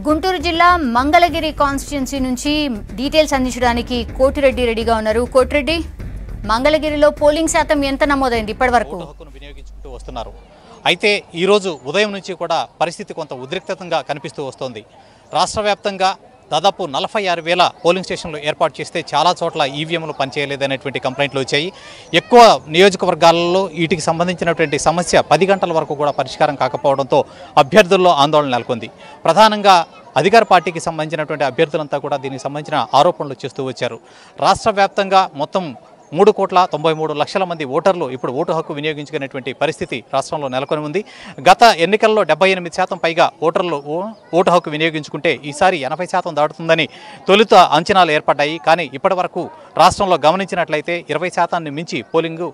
గుంటూరు జిల్లా మంగళగిరి కాన్స్టిట్యుయెన్సీ నుంచి డీటెయిల్స్ అందించడానికి కోటిరెడ్డి రెడీగా ఉన్నారు. కోటిరెడ్డి, మంగళగిరిలో పోలింగ్ శాతం ఎంత నమోదైంది ఇప్పటివరకు? వినియోగించుకుంటూ వస్తున్నారు. అయితే ఈ రోజు ఉదయం నుంచి కూడా పరిస్థితి కొంత ఉద్రిక్తంగా కనిపిస్తూ వస్తోంది. రాష్ట్ర వ్యాప్తంగా దాదాపు 46,000 పోలింగ్ స్టేషన్లు ఏర్పాటు చేస్తే చాలా చోట్ల ఈవీఎంలు పనిచేయలేదనేటువంటి కంప్లైంట్లు వచ్చాయి. ఎక్కువ నియోజకవర్గాలలో వీటికి సంబంధించినటువంటి సమస్య 10 గంటల వరకు కూడా పరిష్కారం కాకపోవడంతో అభ్యర్థుల్లో ఆందోళన నెలకొంది. ప్రధానంగా అధికార పార్టీకి సంబంధించినటువంటి అభ్యర్థులంతా కూడా దీనికి సంబంధించిన ఆరోపణలు చేస్తూ వచ్చారు. రాష్ట్ర వ్యాప్తంగా మొత్తం 3,93,00,000 మంది ఓటర్లు ఇప్పుడు ఓటు హక్కు వినియోగించుకునేటువంటి పరిస్థితి రాష్ట్రంలో నెలకొని ఉంది. గత ఎన్నికల్లో 78% పైగా ఓటర్లు ఓటు హక్కు వినియోగించుకుంటే ఈసారి 80% దాటుతుందని తొలుత అంచనాలు ఏర్పడ్డాయి. కానీ ఇప్పటి వరకు రాష్ట్రంలో గమనించినట్లయితే 20% మించి పోలింగు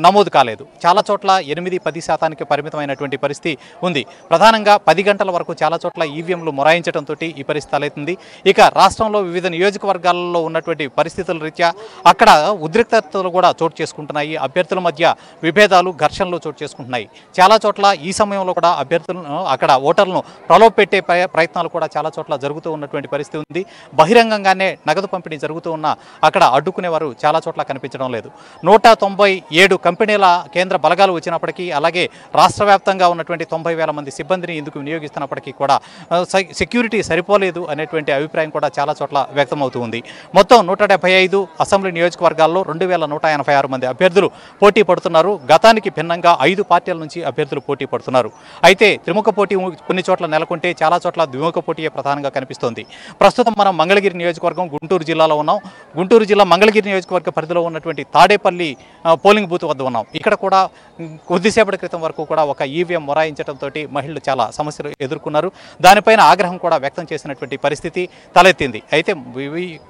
నమోదు కాలేదు. చాలా చోట్ల 8-10% పరిమితమైనటువంటి పరిస్థితి ఉంది. ప్రధానంగా 10 గంటల వరకు చాలా చోట్ల ఈవీఎంలు మొరాయించడంతో ఈ పరిస్థితి తలెత్తింది. ఇక రాష్ట్రంలో వివిధ నియోజకవర్గాలలో ఉన్నటువంటి పరిస్థితుల రీత్యా అక్కడ ఉద్రిక్తతలు కూడా చోటు చేసుకుంటున్నాయి. అభ్యర్థుల మధ్య విభేదాలు, ఘర్షణలు చోటు చేసుకుంటున్నాయి. చాలా చోట్ల ఈ సమయంలో కూడా అభ్యర్థులను అక్కడ ఓటర్లను ప్రలోభపెట్టే ప్రయత్నాలు కూడా చాలా చోట్ల జరుగుతూ ఉన్నటువంటి పరిస్థితి ఉంది. బహిరంగంగానే నగదు పంపిణీ జరుగుతూ ఉన్నా అక్కడ అడ్డుకునేవారు చాలా చోట్ల కనిపించడం లేదు. 197 కంపెనీల కేంద్ర బలగాలు వచ్చినప్పటికీ, అలాగే రాష్ట్ర వ్యాప్తంగా ఉన్నటువంటి 90,000 మంది సిబ్బందిని ఇందుకు వినియోగిస్తున్నప్పటికీ కూడా సెక్యూరిటీ సరిపోలేదు అనేటువంటి అభిప్రాయం కూడా చాలా చోట్ల వ్యక్తమవుతూ ఉంది. మొత్తం 175 అసెంబ్లీ నియోజకవర్గాల్లో 2,186 మంది అభ్యర్థులు పోటీ పడుతున్నారు. గతానికి భిన్నంగా 5 పార్టీల నుంచి అభ్యర్థులు పోటీ పడుతున్నారు. అయితే త్రిముఖ పోటీ కొన్ని చోట్ల నెలకొంటే చాలా చోట్ల ద్విముఖ పోటీయే ప్రధానంగా కనిపిస్తోంది. ప్రస్తుతం మనం మంగళగిరి నియోజకవర్గం గుంటూరు జిల్లాలో ఉన్నాం. గుంటూరు జిల్లా మంగళగిరి నియోజకవర్గ పరిధిలో ఉన్నటువంటి తాడేపల్లి పోలింగ్ బూత్ వద్ద ఉన్నాం. ఇక్కడ కూడా కొద్దిసేపటి క్రితం వరకు కూడా ఒక ఈవీఎం మొరాయించడంతో మహిళలు చాలా సమస్యలు ఎదుర్కొన్నారు. దానిపైన ఆగ్రహం కూడా వ్యక్తం చేసినటువంటి పరిస్థితి తలెత్తింది. అయితే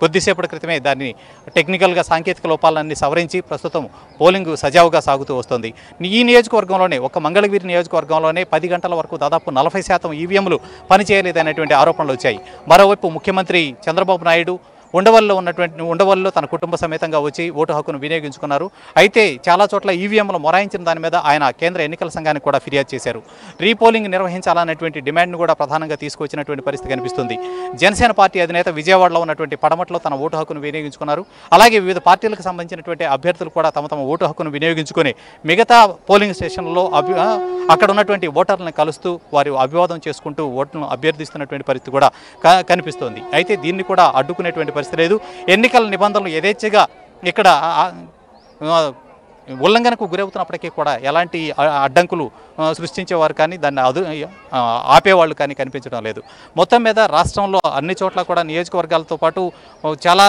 కొద్దిసేపటి క్రితమే దాన్ని టెక్నికల్గా సాంకేతిక లోపాలన్నీ సవరించి ప్రస్తుతం పోలింగ్ సజావుగా సాగుతూ వస్తుంది. ఈ నియోజకవర్గంలోనే, ఒక మంగళగిరి నియోజకవర్గంలోనే 10 గంటల వరకు దాదాపు 40% ఈవీఎంలు పనిచేయలేదనేటువంటి ఆరోపణలు వచ్చాయి. మరోవైపు ముఖ్యమంత్రి చంద్రబాబు నాయుడు ఉండవల్లిలో తన కుటుంబ సమేతంగా వచ్చి ఓటు హక్కును వినియోగించుకున్నారు. అయితే చాలా చోట్ల ఈవీఎంలు మొరాయించిన దాని మీద ఆయన కేంద్ర ఎన్నికల సంఘానికి కూడా ఫిర్యాదు చేశారు. రీపోలింగ్ నిర్వహించాలనేటువంటి డిమాండ్ను కూడా ప్రధానంగా తీసుకొచ్చినటువంటి పరిస్థితి కనిపిస్తుంది. జనసేన పార్టీ అధినేత విజయవాడలో ఉన్నటువంటి పడమట్లో తన ఓటు హక్కును వినియోగించుకున్నారు. అలాగే వివిధ పార్టీలకు సంబంధించినటువంటి అభ్యర్థులు కూడా తమ ఓటు హక్కును వినియోగించుకొని మిగతా పోలింగ్ స్టేషన్లలో అక్కడ ఉన్నటువంటి ఓటర్లను కలుస్తూ వారి అభివాదం చేసుకుంటూ ఓటును అభ్యర్థిస్తున్నటువంటి పరిస్థితి కూడా కనిపిస్తోంది. అయితే దీన్ని కూడా అడ్డుకునేటువంటి పరిస్థితి లేదు. ఎన్నికల నిబంధనలు యథేచ్ఛగా ఇక్కడ ఉల్లంఘనకు గురవుతున్నప్పటికీ కూడా ఎలాంటి అడ్డంకులు సృష్టించేవారు కానీ దాన్ని ఆపేవాళ్ళు కానీ కనిపించడం లేదు. మొత్తం మీద రాష్ట్రంలో అన్ని చోట్ల కూడా నియోజకవర్గాలతో పాటు చాలా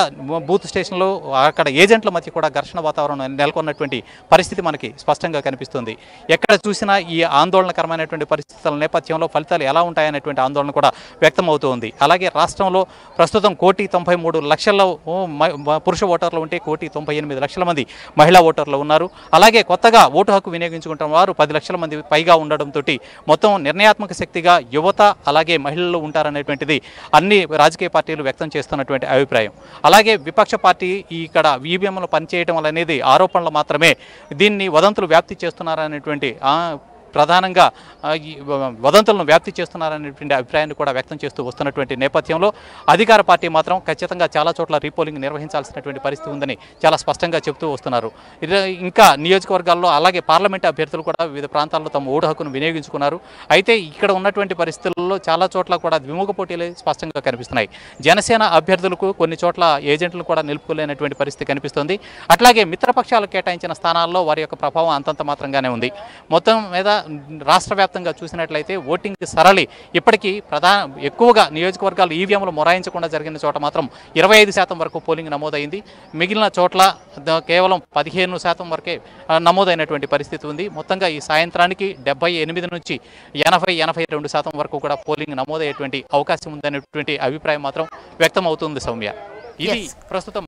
బూత్ స్టేషన్లు, అక్కడ ఏజెంట్ల మధ్య కూడా ఘర్షణ వాతావరణం నెలకొన్నటువంటి పరిస్థితి మనకి స్పష్టంగా కనిపిస్తుంది. ఎక్కడ చూసినా ఈ ఆందోళనకరమైనటువంటి పరిస్థితుల నేపథ్యంలో ఫలితాలు ఎలా ఉంటాయనేటువంటి ఆందోళన కూడా వ్యక్తమవుతోంది. అలాగే రాష్ట్రంలో ప్రస్తుతం 1,93,00,000 పురుష ఓటర్లు ఉంటే 1,98,00,000 మంది మహిళా ఓటర్లు ఉన్నారు. అలాగే కొత్తగా ఓటు హక్కు వినియోగించుకుంటున్న వారు 10 లక్షల మంది పైగా ఉండడంతో మొత్తం నిర్ణయాత్మక శక్తిగా యువత అలాగే మహిళలు ఉంటారనేటువంటిది అన్ని రాజకీయ పార్టీలు వ్యక్తం చేస్తున్నటువంటి అభిప్రాయం. అలాగే విపక్ష పార్టీ ఇక్కడ ఈవీఎంలు పనిచేయడం అనేది ఆరోపణలు మాత్రమే, దీన్ని వదంతులు వ్యాప్తి చేస్తున్నారనేటువంటి ప్రధానంగా వదంతులను వ్యాప్తి చేస్తున్నారనేటువంటి అభిప్రాయాన్ని కూడా వ్యక్తం చేస్తూ వస్తున్నటువంటి నేపథ్యంలో అధికార పార్టీ మాత్రం ఖచ్చితంగా చాలా చోట్ల రీపోలింగ్ నిర్వహించాల్సినటువంటి పరిస్థితి ఉందని చాలా స్పష్టంగా చెబుతూ వస్తున్నారు. ఇంకా నియోజకవర్గాల్లో అలాగే పార్లమెంట్ అభ్యర్థులు కూడా వివిధ ప్రాంతాల్లో తమ ఓటు హక్కును వినియోగించుకున్నారు. అయితే ఇక్కడ ఉన్నటువంటి పరిస్థితుల్లో చాలా చోట్ల కూడా ద్విముఖ పోటీలు స్పష్టంగా కనిపిస్తున్నాయి. జనసేన అభ్యర్థులకు కొన్ని చోట్ల ఏజెంట్లు కూడా నిలుపుకోలేనటువంటి పరిస్థితి కనిపిస్తుంది. అట్లాగే మిత్రపక్షాలు కేటాయించిన స్థానాల్లో వారి యొక్క ప్రభావం అంతంత మాత్రంగానే ఉంది. మొత్తం మీద రాష్ట్ర వ్యాప్తంగా చూసినట్లయితే ఓటింగ్ సరళి ఇప్పటికీ ఎక్కువగా నియోజకవర్గాలు ఈవీఎంలు మొరాయించకుండా జరిగిన చోట మాత్రం 25% వరకు పోలింగ్ నమోదైంది. మిగిలిన చోట్ల కేవలం 15% వరకే నమోదైనటువంటి పరిస్థితి ఉంది. మొత్తంగా ఈ సాయంత్రానికి 78 నుంచి 80-82% వరకు కూడా పోలింగ్ నమోదయ్యేటువంటి అవకాశం ఉందనేటువంటి అభిప్రాయం మాత్రం వ్యక్తం అవుతుంది. సౌమ్య, ఇది ప్రస్తుతం